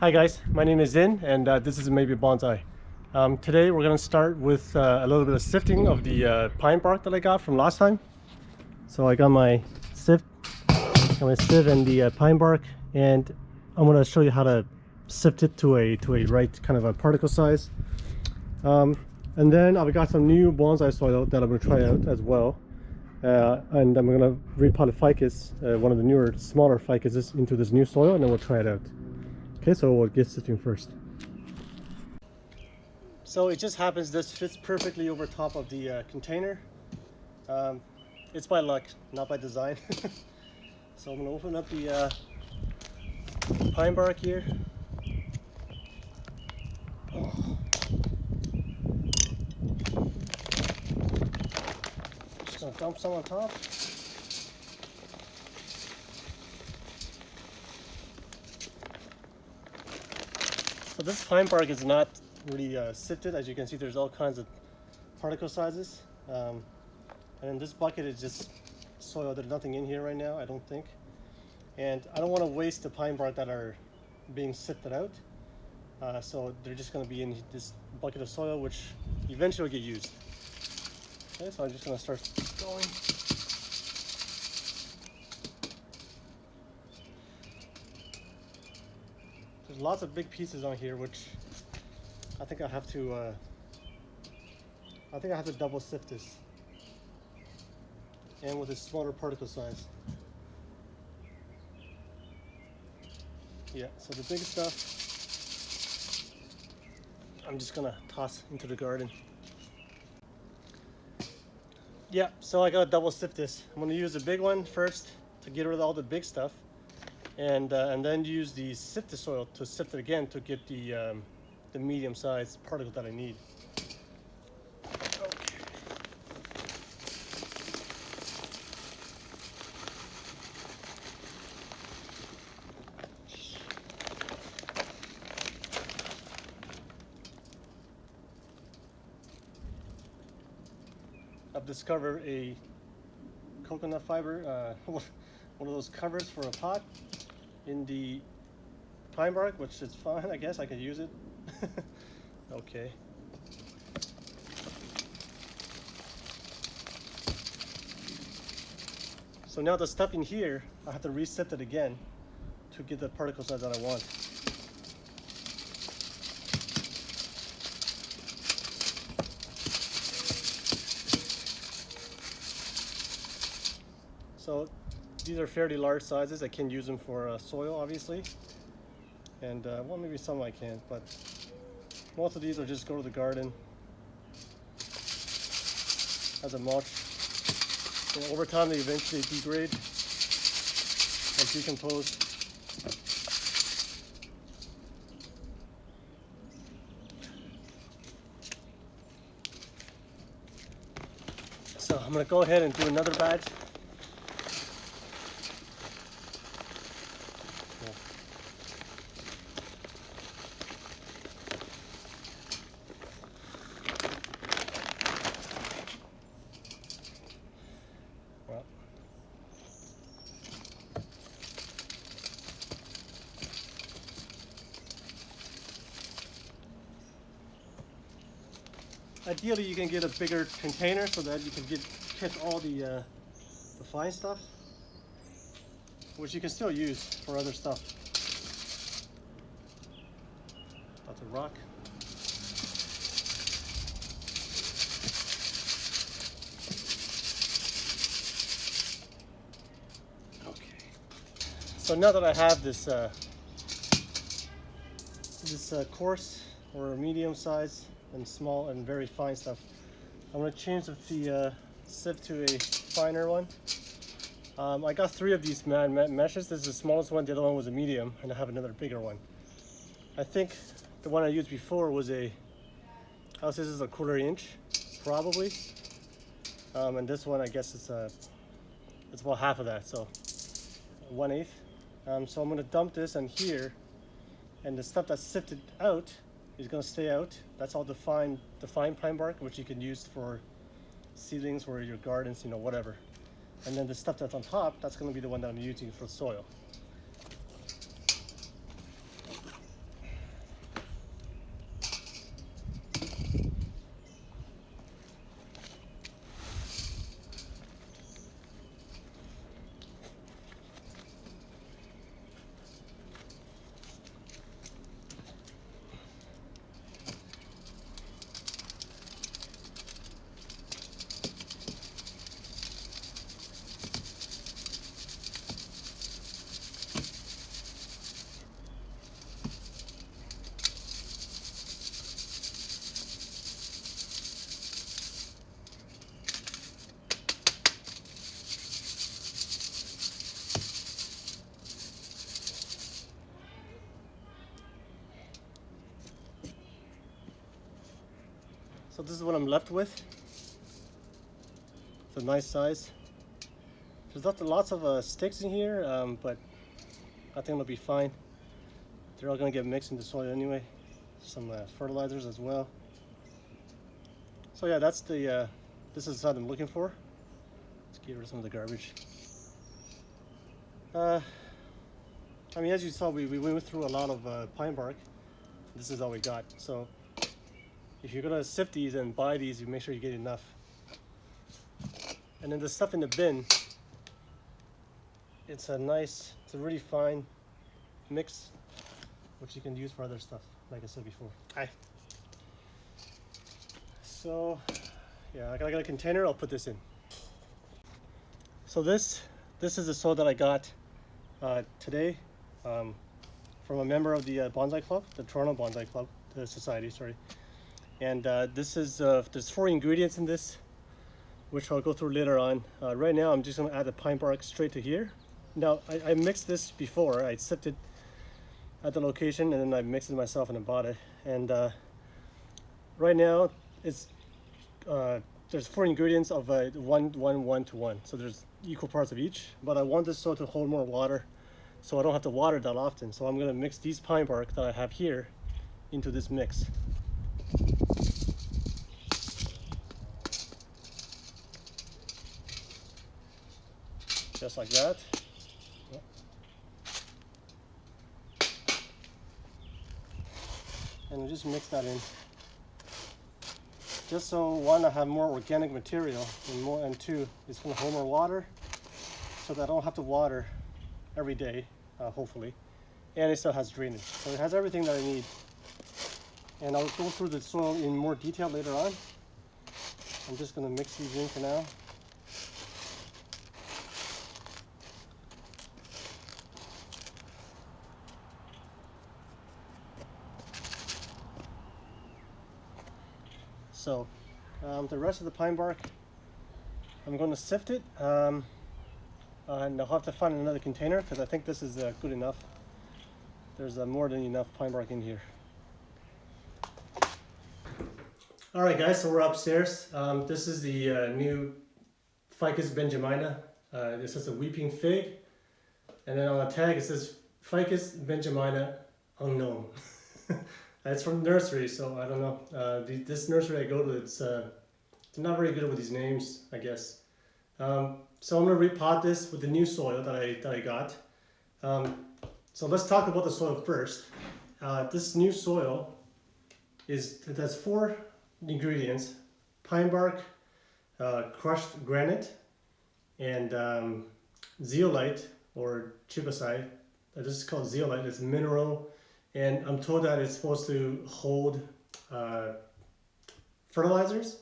Hi guys, my name is Zin and this is maybe Bonsai. Today we're going to start with a little bit of sifting of the pine bark that I got from last time. So I got my sieve and the pine bark, and I'm going to show you how to sift it to a right kind of a particle size. And then I've got some new bonsai soil that I'm going to try out as well. And I'm going to repot a ficus, one of the newer smaller ficuses, into this new soil, and then we'll try it out. Okay, so we'll get sifting first. So it just happens this fits perfectly over top of the container. It's by luck, not by design. So I'm going to open up the pine bark here. Oh. Just going to dump some on top. So this pine bark is not really sifted. As you can see, there's all kinds of particle sizes. And in this bucket is just soil. There's nothing in here right now, I don't think. And I don't want to waste the pine bark that are being sifted out. So they're just going to be in this bucket of soil, which eventually will get used. Okay, so I'm just going to start going. There's lots of big pieces on here, which I think I have to double sift this, and with a smaller particle size. Yeah, so the big stuff I'm just gonna toss into the garden. Yeah, so I gotta double sift this. I'm gonna use the big one first to get rid of all the big stuff, and then use the sifted soil to sift it again to get the medium-sized particle that I need. Okay. I've discovered a coconut fiber, one of those covers for a pot in the pine bark, which is fine. I guess I could use it. Okay. So now the stuff in here, I have to reset it again to get the particle size that I want. So these are fairly large sizes. I can use them for soil, obviously. And well, maybe some I can't, but most of these will just go to the garden as a mulch. And over time, they eventually degrade and decompose. So I'm going to go ahead and do another batch. Ideally, you can get a bigger container so that you can catch all the fine stuff, which you can still use for other stuff. That's a rock. Okay. So now that I have this coarse or medium size and small and very fine stuff, I'm going to change the sieve to a finer one. I got 3 of these meshes. This is the smallest one, the other one was a medium, and I have another bigger one. I think the one I used before was this is a 1/4 inch, probably. And this one, I guess it's about half of that, so 1/8. So I'm going to dump this in here, and the stuff that's sifted out is going to stay out. That's all the fine pine bark, which you can use for seedlings or your gardens, whatever. And then the stuff that's on top, that's going to be the one that I'm using for soil. So this is what I'm left with. It's a nice size. There's lots of sticks in here, but I think it'll be fine. They're all gonna get mixed in the soil anyway. Some fertilizers as well. So yeah, that's the this is what I'm looking for. Let's get rid of some of the garbage. I mean, as you saw, we went through a lot of pine bark. This is all we got. So if you're gonna sift these and buy these, you make sure you get enough. And then the stuff in the bin, it's a really fine mix, which you can use for other stuff, like I said before. Hi. So yeah, I got a container. I'll put this in. So this is the soil that I got today from a member of the Bonsai Club, the Toronto Bonsai Club, the society, sorry. And this is there's 4 ingredients in this, which I'll go through later on. Right now, I'm just going to add the pine bark straight to here. Now, I mixed this before. I sifted at the location, and then I mixed it myself and I bought it. And right now, it's there's 4 ingredients of 1 to 1. So there's equal parts of each. But I want this soil to hold more water, so I don't have to water that often. So I'm going to mix these pine bark that I have here into this mix. Just like that. And we'll just mix that in. Just so 1, I have more organic material, and 2, it's going to hold more water, so that I don't have to water every day, hopefully. And it still has drainage, so it has everything that I need. And I'll go through the soil in more detail later on. I'm just going to mix these in for now. So the rest of the pine bark, I'm going to sift it, and I'll have to find another container because I think this is good enough. There's more than enough pine bark in here. Alright guys, so we're upstairs. This is the new Ficus Benjamina. This is a weeping fig, and then on the tag it says Ficus Benjamina unknown. It's from nursery, so I don't know. This nursery I go to, it's not very good with these names, I guess. So I'm going to repot this with the new soil that I got. So let's talk about the soil first. This new soil it has 4 ingredients: pine bark, crushed granite, and zeolite or chibasite. This is called zeolite. It's mineral. And I'm told that it's supposed to hold fertilizers.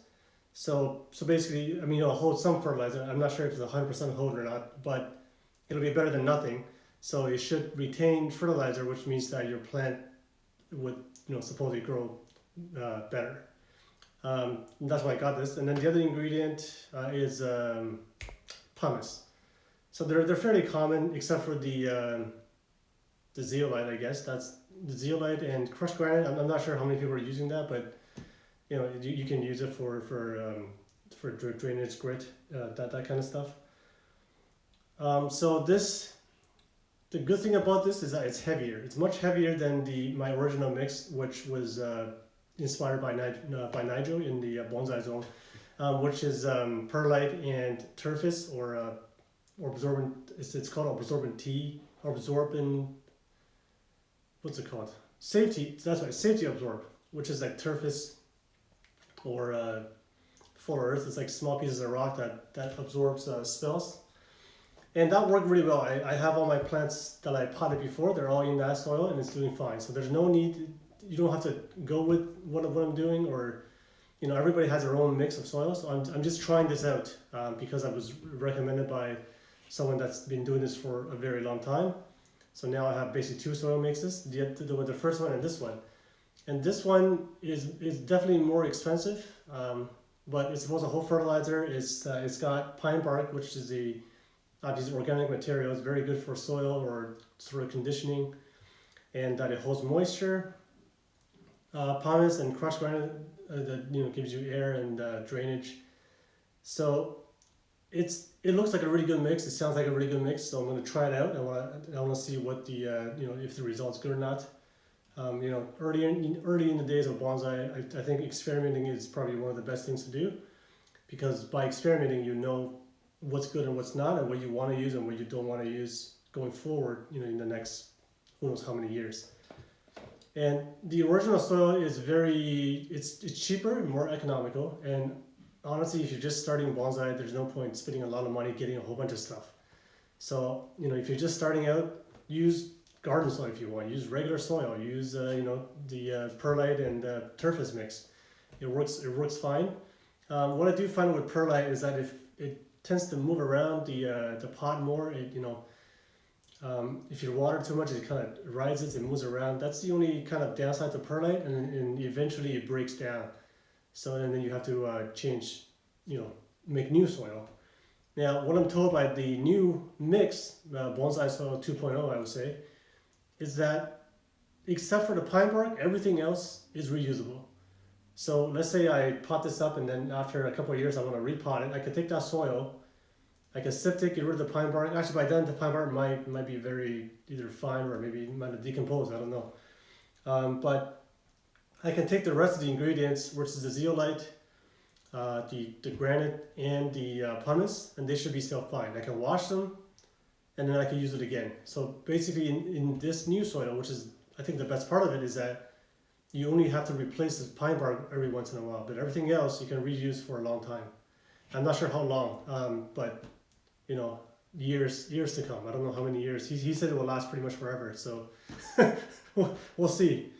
So basically, I mean, it'll hold some fertilizer. I'm not sure if it's 100% hold or not, but it'll be better than nothing. So it should retain fertilizer, which means that your plant would, supposedly grow better. That's why I got this. And then the other ingredient is pumice. So they're fairly common, except for the zeolite, I guess. That's the zeolite and crushed granite. I'm not sure how many people are using that, but you can use it for drainage, grit, that kind of stuff. So the good thing about this is that it's heavier. It's much heavier than my original mix, which was inspired by Nigel in the Bonsai zone, which is perlite and turfus or absorbent. It's called absorbent tea, absorbent. What's it called? Safety. That's right. Safety absorb, which is like turfus or full earth. It's like small pieces of rock that absorbs spills, and that worked really well. I have all my plants that I potted before. They're all in that soil, and it's doing fine. So there's no need. You don't have to go with what I'm doing, or everybody has their own mix of soils. So I'm just trying this out because I was recommended by someone that's been doing this for a very long time. So now I have basically 2 soil mixes, the first one and this one. And this one is definitely more expensive, but it's supposed to hold fertilizer. It's got pine bark, which is obviously organic material. It's very good for soil or sort of conditioning, and that it holds moisture. Pumice and crushed granite that gives you air and drainage. So it looks like a really good mix. It sounds like a really good mix. So I'm going to try it out. I want to see what the if the result's good or not. Early in the days of bonsai, I think experimenting is probably one of the best things to do, because by experimenting you know what's good and what's not, and what you want to use and what you don't want to use going forward. In the next who knows how many years. And the original soil is it's cheaper and more economical. And honestly, if you're just starting bonsai, there's no point spending a lot of money getting a whole bunch of stuff. So if you're just starting out, use garden soil if you want. Use regular soil. Use the perlite and turfus mix. It works fine. What I do find with perlite is that if it tends to move around the pot more, if you water too much, it kind of rises and moves around. That's the only kind of downside to perlite, and eventually it breaks down. So then you have to change, make new soil. Now, what I'm told by the new mix, Bonsai Soil 2.0, I would say, is that except for the pine bark, everything else is reusable. So let's say I pot this up, and then after a couple of years I want to repot it. I could take that soil, I can sift it, get rid of the pine bark. Actually, by then the pine bark might be very either fine or maybe it might have decomposed. I don't know. But I can take the rest of the ingredients, which is the zeolite, the granite, and the pumice, and they should be still fine. I can wash them, and then I can use it again. So basically, in this new soil, which is I think the best part of it, is that you only have to replace the pine bark every once in a while, but everything else you can reuse for a long time. I'm not sure how long, but years to come. I don't know how many years. He said it will last pretty much forever. So we'll see.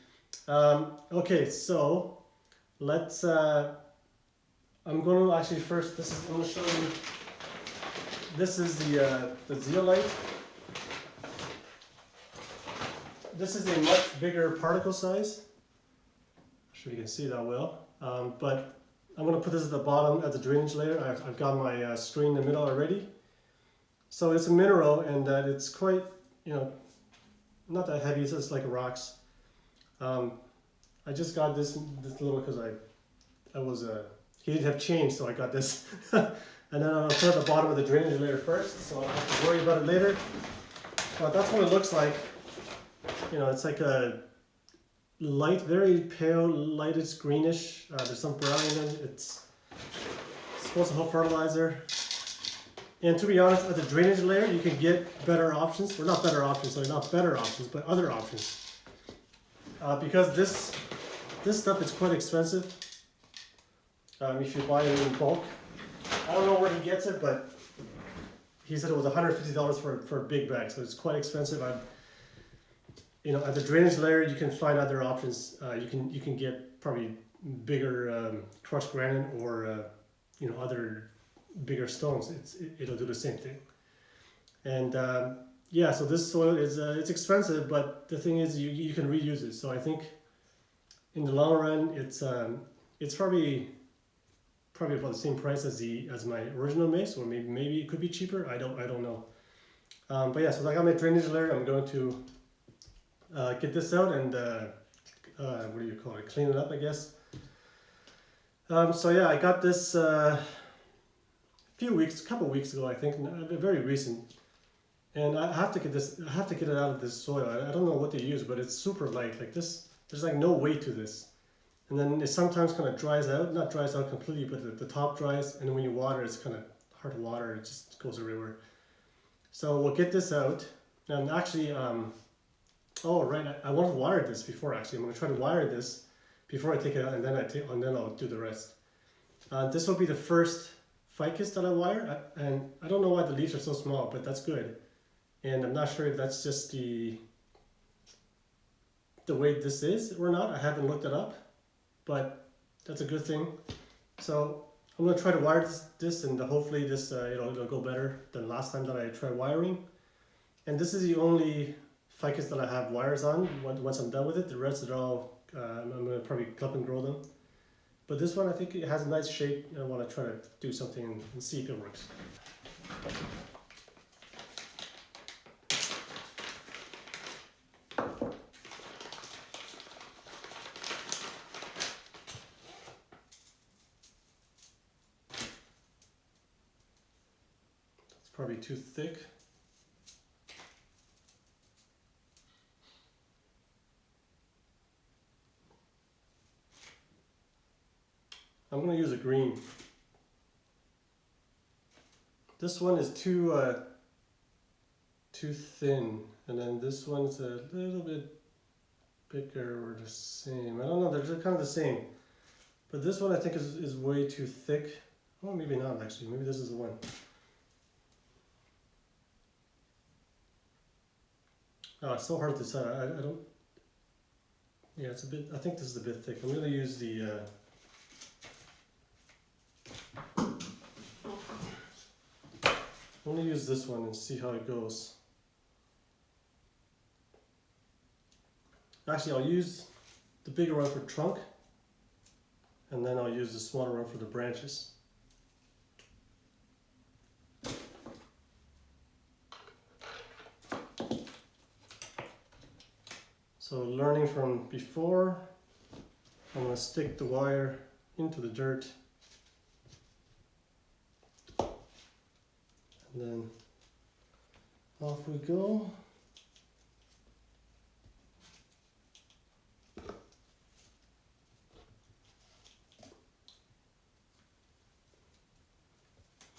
Okay, so let's. I'm going to actually first. I'm going to show you. This is the zeolite. This is a much bigger particle size. I'm sure you can see that well. But I'm going to put this at the bottom as a drainage layer. I've got my screen in the middle already. So it's a mineral, and that it's quite, not that heavy. It's just like rocks. I just got this little because I was he didn't have change, so I got this. And then I'm gonna put it at the bottom of the drainage layer first, so I don't have to worry about it later. But that's what it looks like. It's like a light, very pale, lightish greenish. There's some brown in it. It's supposed to hold fertilizer. And to be honest, at the drainage layer, you can get better options. Well, not better options, sorry, not better options, but other options. Because this stuff is quite expensive. If you buy it in bulk. I don't know where he gets it, but he said it was $150 for a big bag, so it's quite expensive. At the drainage layer, you can find other options. You can get probably bigger crushed granite or other bigger stones. It'll do the same thing. And so this soil is it's expensive, but the thing is you can reuse it. So I think in the long run it's probably about the same price as my original mix, or maybe it could be cheaper. I don't know. But yeah, so I got my drainage layer. I'm going to get this out and what do you call it? Clean it up, I guess. So yeah, I got this a couple weeks ago, I think, very recent. And I have to get it out of this soil. I don't know what they use, but it's super light. Like this, there's like no weight to this. And then it sometimes kind of dries out, not dries out completely, but the top dries. And then when you water, it's kind of hard to water. It just goes everywhere. So we'll get this out. And actually, oh right, I want to wire this before. Actually, I'm going to try to wire this before I take it out, and then I'll do the rest. This will be the first ficus that I wire, and I don't know why the leaves are so small, but that's good. And I'm not sure if that's just the way this is or not. I haven't looked it up, but that's a good thing. So I'm going to try to wire this and hopefully this it'll go better than last time that I tried wiring. And this is the only ficus that I have wires on. Once I'm done with it, the rest are all I'm going to probably clip and grow them. But this one, I think it has a nice shape, and I want to try to do something and see if it works. probably too thick. I'm going to use a green. This one is too thin, and then this one's a little bit bigger or the same. I don't know, they're kind of the same. But this one I think is way too thick. Well, maybe not actually. Maybe this is the one. Oh, it's so hard to decide. I don't. Yeah, it's a bit. I think this is a bit thick. I'm going to use the. I'm going to use this one and see how it goes. Actually, I'll use the bigger one for trunk, and then I'll use the smaller one for the branches. So learning from before, I'm going to stick the wire into the dirt. And then off we go.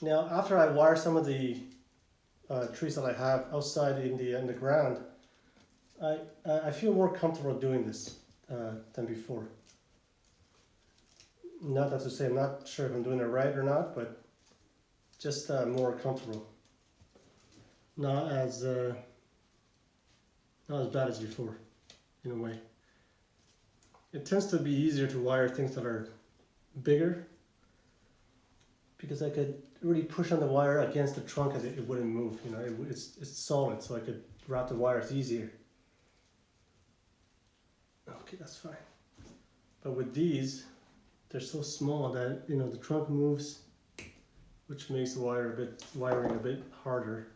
Now, after I wire some of the trees that I have outside in the ground, I feel more comfortable doing this than before. Not that to say I'm not sure if I'm doing it right or not, but just more comfortable. Not as bad as before, in a way. It tends to be easier to wire things that are bigger, because I could really push on the wire against the trunk as it wouldn't move. You know, it's solid, so I could wrap the wires easier. Okay, that's fine. But with these, they're so small that, you know, the trunk moves, which makes the wiring a bit harder.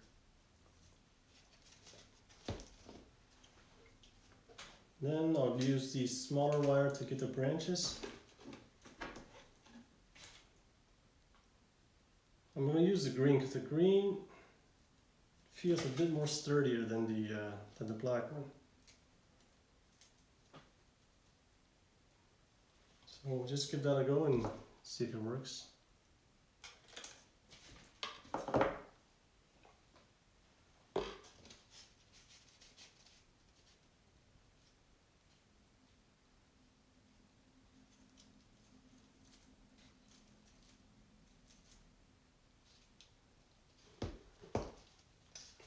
Then I'll use the smaller wire to get the branches. I'm going to use the green because the green feels a bit more sturdier than the black one. So we'll just give that a go and see if it works.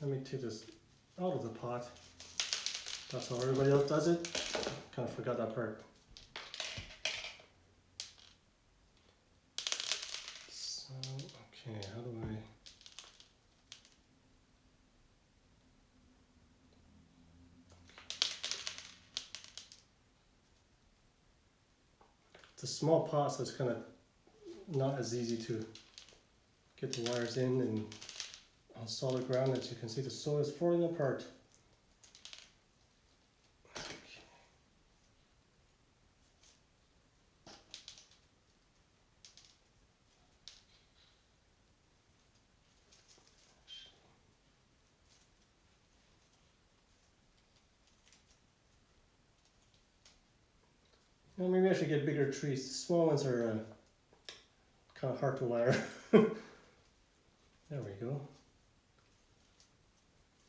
Let me take this out of the pot. That's how everybody else does it. Kind of forgot that part. So, okay, how do I... It's a small pot, so it's kind of not as easy to get the wires in, and on solid ground, as you can see, the soil is falling apart. Well, maybe I should get bigger trees. The small ones are kind of hard to wire. There we go.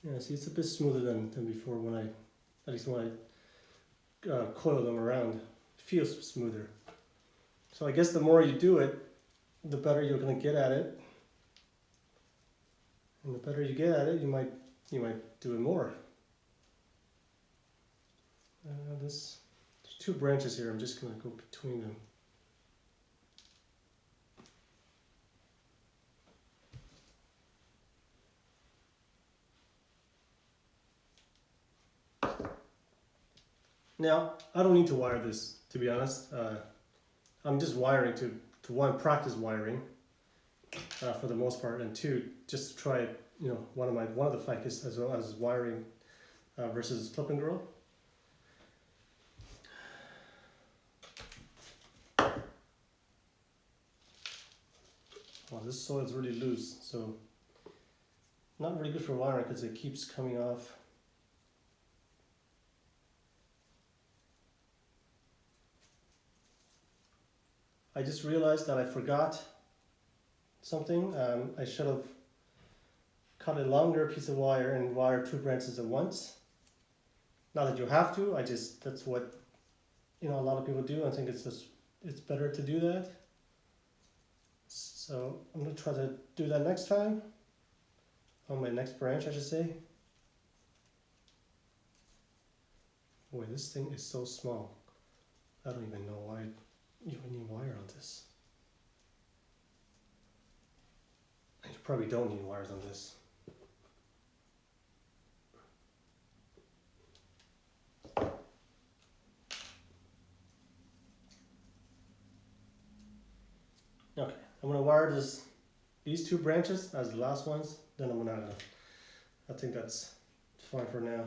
Yeah, see, it's a bit smoother than before when at least when I coil them around. It feels smoother. So I guess the more you do it, the better you're going to get at it. And the better you get at it, you might do it more. There's two branches here. I'm just going to go between them. Now, I don't need to wire this, to be honest. I'm just wiring to one, practice wiring for the most part, and two, just to try, you know, one of the ficus as well as wiring versus clip and grow. Well, this soil is really loose, so not really good for wiring because it keeps coming off. I just realized that I forgot something. I should have cut a longer piece of wire and wire 2 branches at once. Not that you have to, that's what a lot of people do. I think it's better to do that. So I'm gonna try to do that next time. On my next branch, I should say. Boy, this thing is so small. I don't even know why you would need wire on this. You probably don't need wires on this. Okay, I'm gonna wire these 2 branches as the last ones. Then I'm gonna. I think that's fine for now.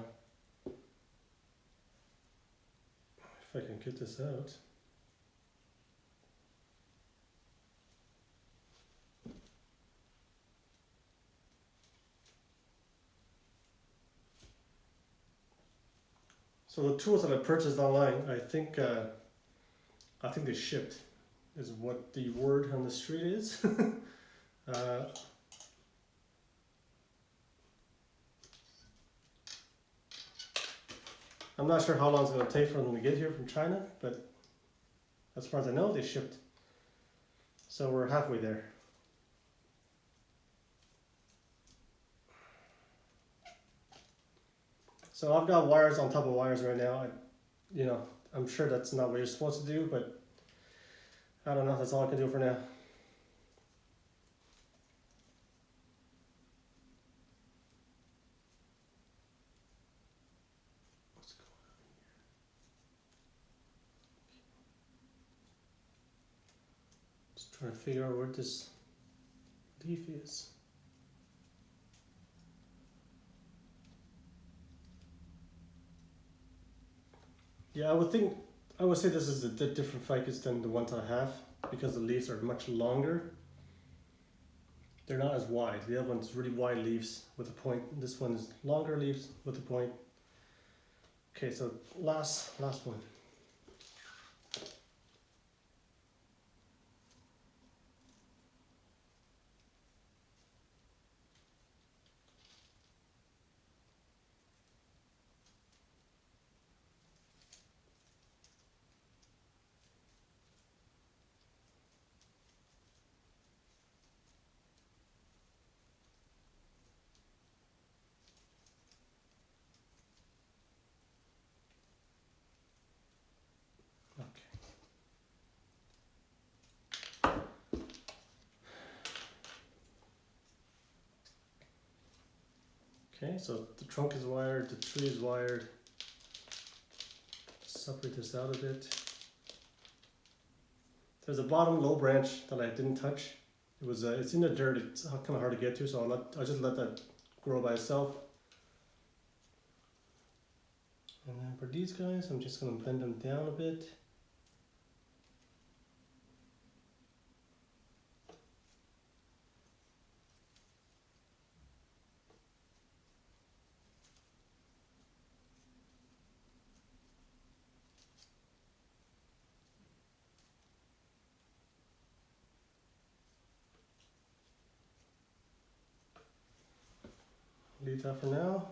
If I can get this out. So the tools that I purchased online, I think they shipped, is what the word on the street is. I'm not sure how long it's going to take for them to get here from China, but as far as I know, they shipped. So we're halfway there. So I've got wires on top of wires right now. I'm sure that's not what you're supposed to do, but I don't know. That's all I can do for now. What's going on here? Just trying to figure out where this leaf is. Yeah, I would say this is a different ficus than the ones I have because the leaves are much longer. They're not as wide. The other one's really wide leaves with a point. This one is longer leaves with a point. Okay, so last one. Okay, so the trunk is wired, the tree is wired. Separate this out a bit. There's a bottom low branch that I didn't touch. It's in the dirt. It's kind of hard to get to, so I'll just let that grow by itself. And then for these guys, I'm just going to bend them down a bit. Leave that for now.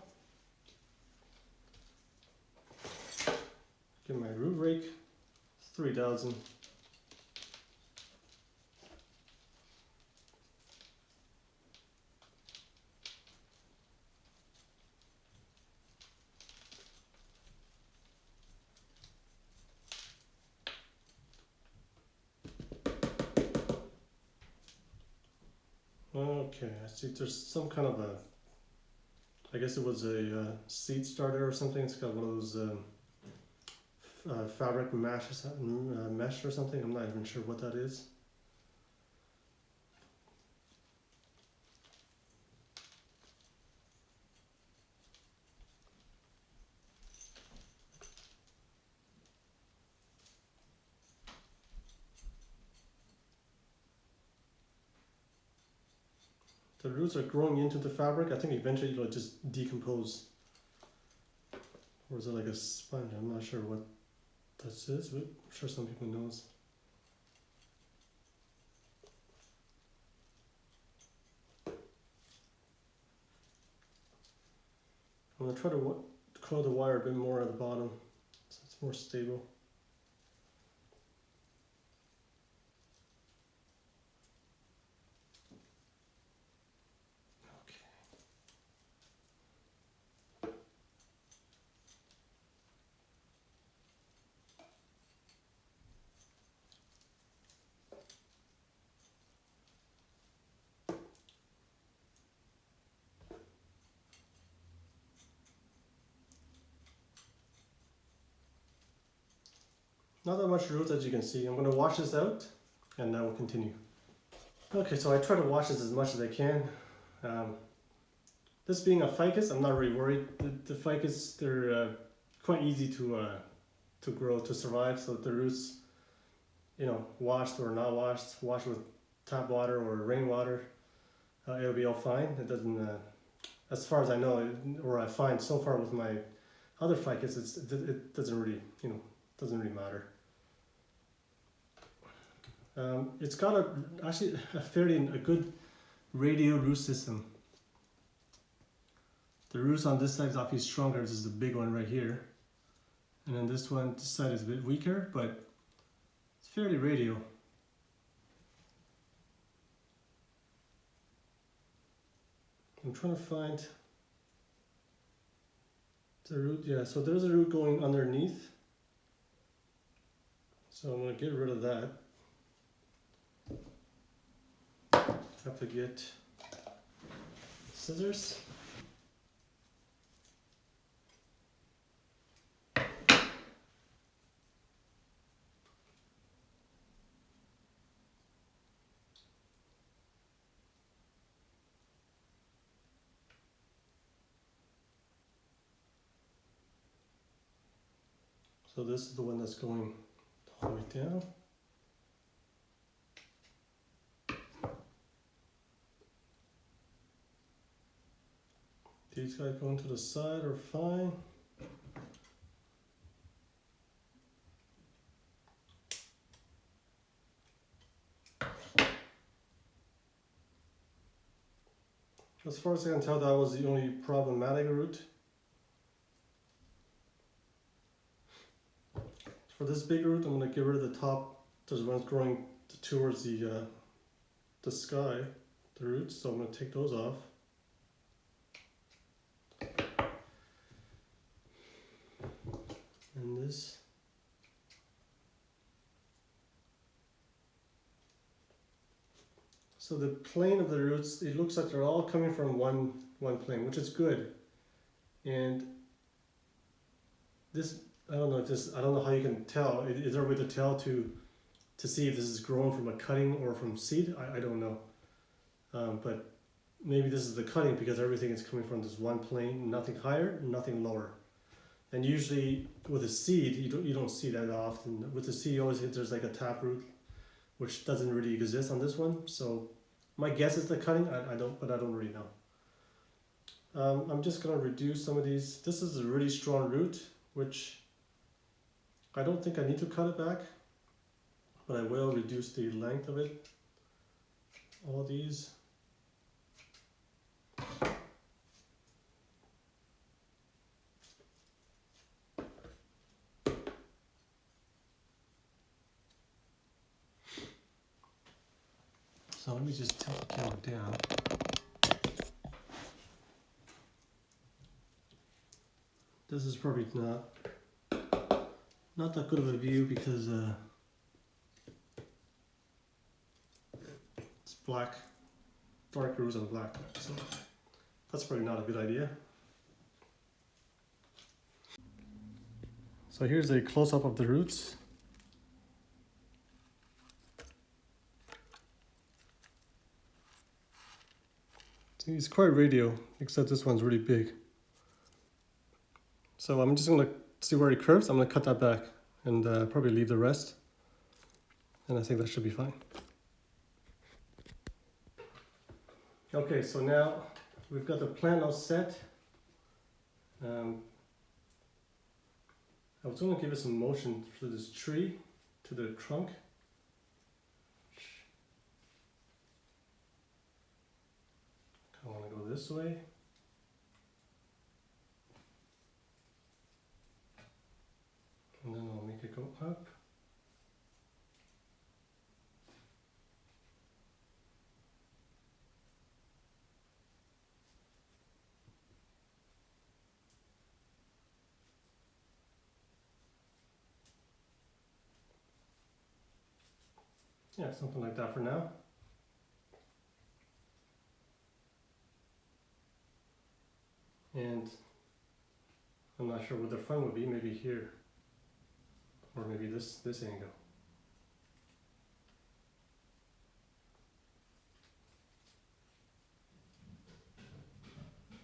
Get my root rake, 3000. Okay, I see there's some kind of I guess it was a seed starter or something. It's got one of those fabric mesh or something. I'm not even sure what that is. the roots are growing into the fabric. I think eventually it'll just decompose. Or is it like a sponge? I'm not sure what this is, but I'm sure some people knows. I'm going to try to coil the wire a bit more at the bottom so it's more stable. Not that much roots as you can see. I'm going to wash this out and then we'll continue. Okay, so I try to wash this as much as I can. This being a ficus, I'm not really worried. The ficus, they're quite easy to grow, to survive. So the roots, you know, washed or not washed, washed with tap water or rainwater, it'll be all fine. It doesn't, as far as I know, or I find so far with my other ficus, it doesn't really, you know, doesn't really matter. It's got actually a good radial root system. The roots on this side is obviously stronger. This is the big one right here, and then this side is a bit weaker, but it's fairly radial. I'm trying to find the root. Yeah, so there's a root going underneath. So I'm going to get rid of that. Have to get scissors. So this is the one that's going all the way down. These guys going to the side are fine. As far as I can tell, that was the only problematic root. For this big root, I'm going to get rid of the top. There's ones growing towards the sky, the roots, so I'm going to take those off. And this. So the plane of the roots, it looks like they're all coming from one plane, which is good. And this, I don't know how you can tell. Is there a way to tell to see if this is grown from a cutting or from seed? I don't know. But maybe this is the cutting because everything is coming from this one plane, nothing higher, nothing lower. And usually with a seed, you don't see that often. With the seed, you always there's like a taproot, which doesn't really exist on this one. So my guess is the cutting. I don't really know. I'm just gonna reduce some of these. This is a really strong root, which I don't think I need to cut it back, but I will reduce the length of it. All these. So let me just tilt the camera down. This is probably not that good of a view because it's black, dark roots and black, so that's probably not a good idea. So here's a close-up of the roots. See, it's quite radial, except this one's really big. So I'm just going to see where it curves. I'm going to cut that back and probably leave the rest. And I think that should be fine. Okay, so now we've got the plant all set. I was going to give it some motion through this tree to the trunk. I want to go this way. And then I'll make it go up. Yeah, something like that for now. And I'm not sure what the front would be, maybe here. Or maybe this angle.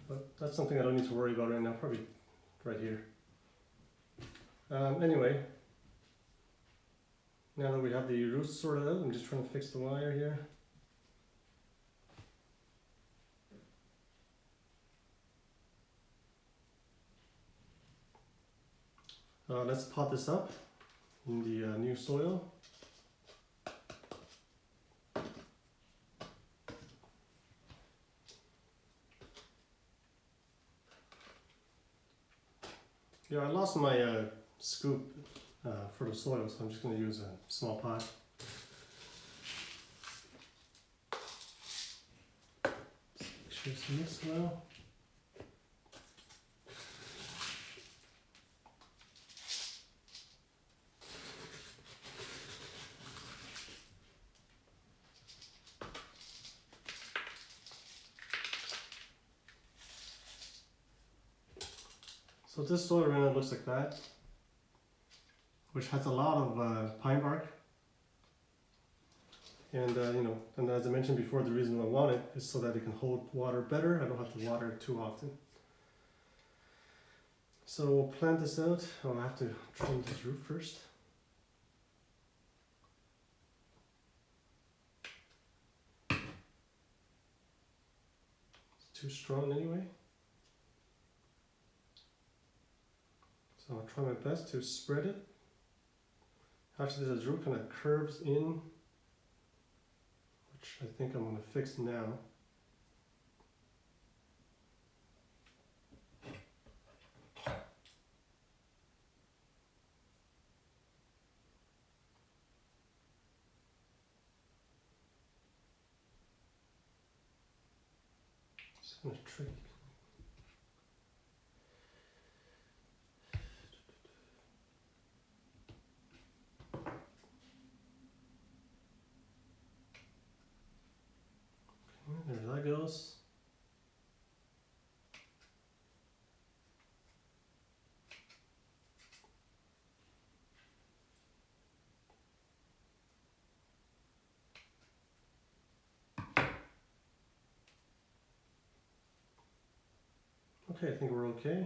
But that's something I don't need to worry about right now, probably right here. Anyway, now that we have the roots sorted out, I'm just trying to fix the wire here. Let's pot this up in the new soil. Yeah, I lost my scoop for the soil, so I'm just going to use a small pot. Make sure it's mixed well. So this soil right now looks like that, which has a lot of pine bark. And and as I mentioned before, the reason I want it is so that it can hold water better. I don't have to water it too often. So we'll plant this out. I'll have to trim this root first. It's too strong anyway. So I'll try my best to spread it. Actually, this root kind of curves in, which I think I'm going to fix now. It's kind of tricky. There that goes. Okay, I think we're okay.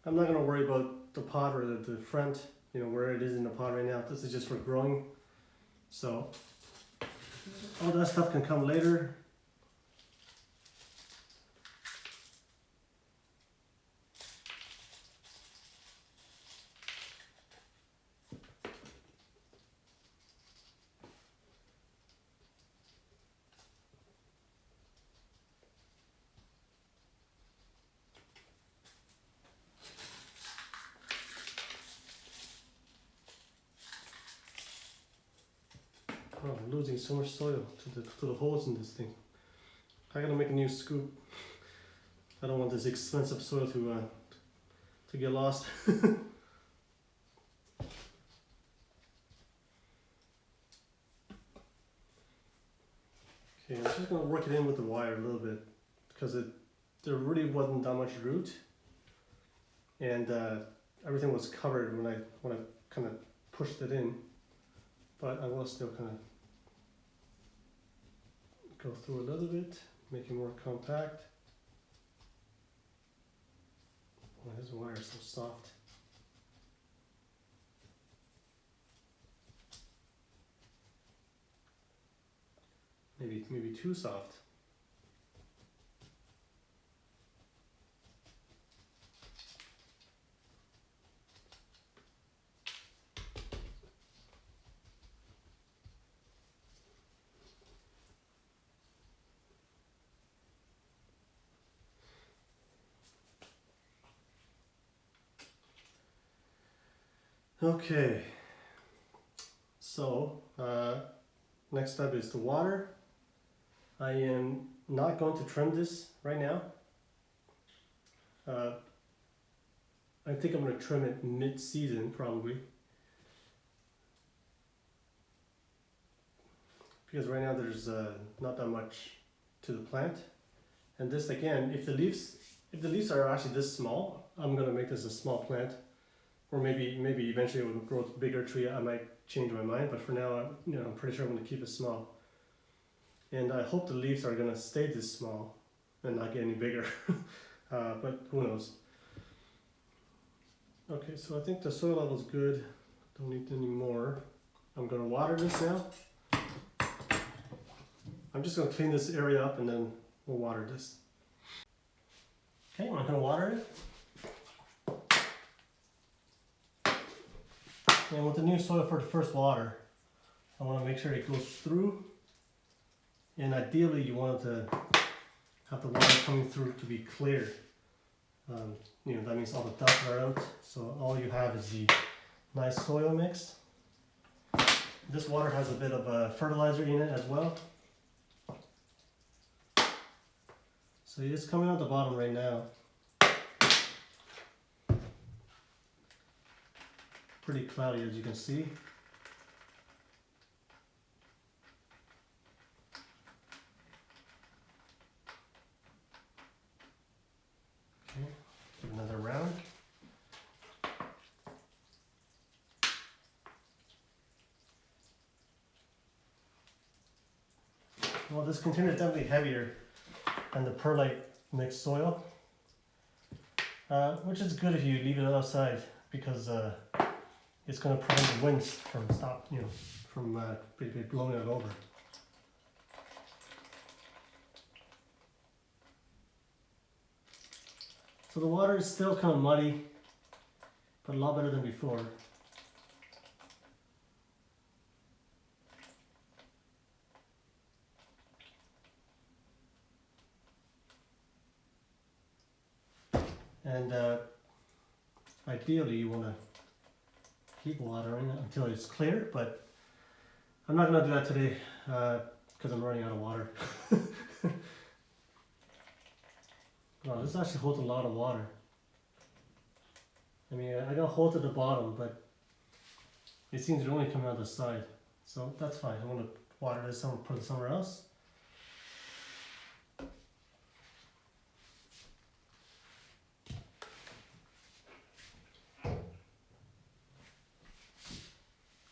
I'm not going to worry about the pot or the front, where it is in the pot right now. This is just for growing. So all that stuff can come later. Oh, I'm losing so much soil to the holes in this thing. I gotta make a new scoop. I don't want this expensive soil to get lost. Okay, I'm just gonna work it in with the wire a little bit because there really wasn't that much root, and everything was covered when I kind of pushed it in. But I will still kind of go through a little bit, make it more compact. Why is this wire so soft? Maybe too soft. Okay, so next step is the water. I am not going to trim this right now. I think I'm going to trim it mid-season probably. Because right now there's not that much to the plant. And this again, if the leaves are actually this small, I'm going to make this a small plant. Or maybe eventually it will grow a bigger tree. I might change my mind, but for now, I'm pretty sure I'm going to keep it small. And I hope the leaves are going to stay this small and not get any bigger. But who knows? Okay, so I think the soil level is good. Don't need any more. I'm going to water this now. I'm just going to clean this area up and then we'll water this. Okay, I'm going to water it. And with the new soil for the first water, I want to make sure it goes through. And ideally, you want to have the water coming through to be clear. That means all the dust are out. So all you have is the nice soil mix. This water has a bit of fertilizer in it as well. So it's coming out the bottom right now. Pretty cloudy, as you can see. Okay, give another round. Well, this container is definitely heavier than the perlite mixed soil, which is good if you leave it outside because it's going to prevent the winds from blowing it over. So the water is still kind of muddy, but a lot better than before. And ideally you want to keep watering until it's clear, but I'm not going to do that today because I'm running out of water. Wow, this actually holds a lot of water. I mean, I got holes at the bottom, but it seems to only come out the side. So that's fine. I'm going to water this and put it somewhere else.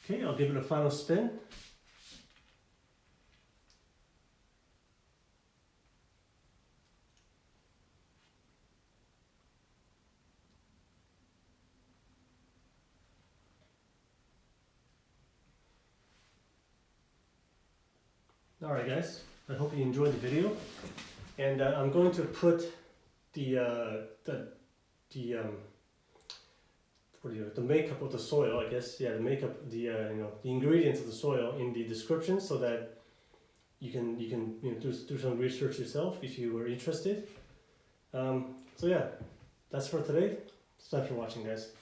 Okay, I'll give it a final spin. Alright guys, I hope you enjoyed the video, and I'm going to put the makeup of the soil, I guess, the makeup, the ingredients of the soil in the description so that you can do some research yourself if you were interested. So yeah, that's for today. Thanks for watching, guys.